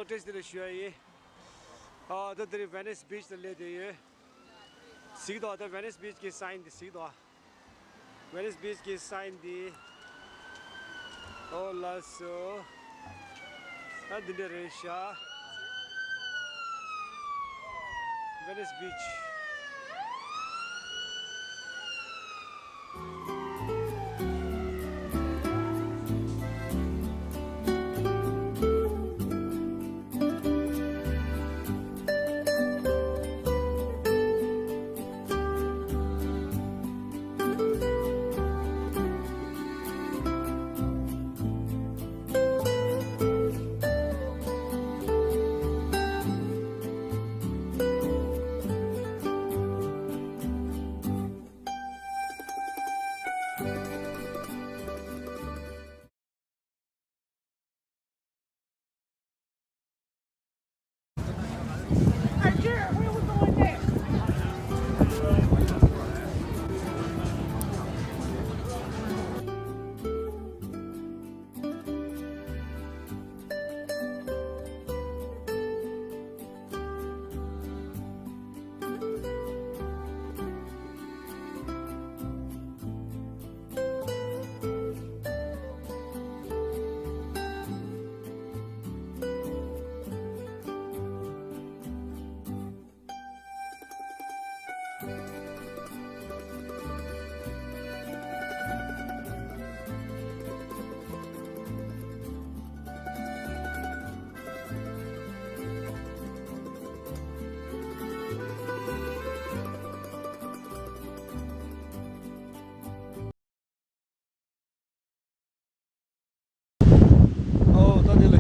footage de show ye the Venice beach the le de ye see the Venice beach ke sign the see the Venice beach ke sign the oh la so and the Resha Venice beach.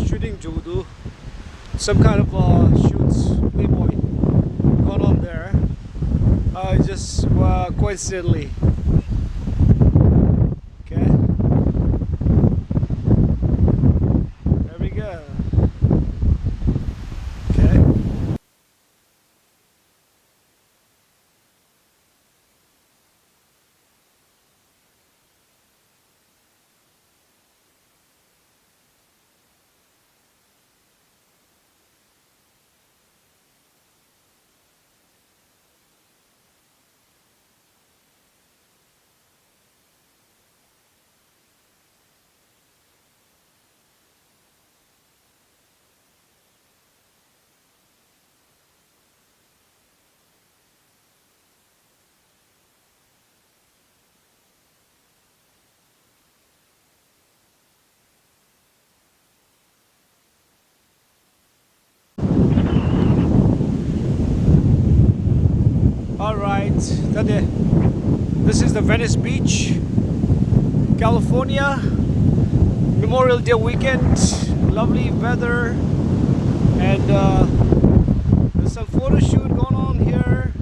Shooting judo, some kind of shoots Playboy going on there. Just coincidentally. Okay, there we go. Okay. Alright, this is the Venice Beach, California, Memorial Day weekend, lovely weather, and there's some photo shoot going on here.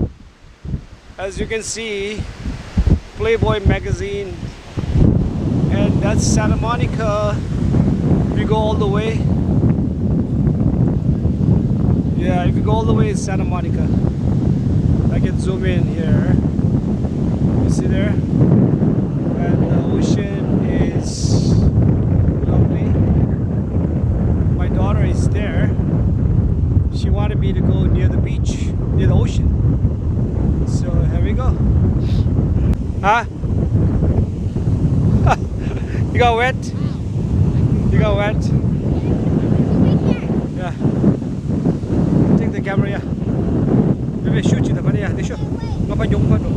As you can see, Playboy magazine, and that's Santa Monica. If you go all the way, yeah, if you go all the way, it's Santa Monica. I can zoom in here. You see there? And the ocean is lovely. My daughter is there. She wanted me to go near the beach, near the ocean. So here we go. Huh? You got wet? You got wet? Yeah. Take the camera, yeah. Maybe shoot you the money, yeah. They show. No, but you don't.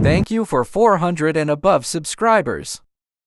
Thank you for 400 and above subscribers.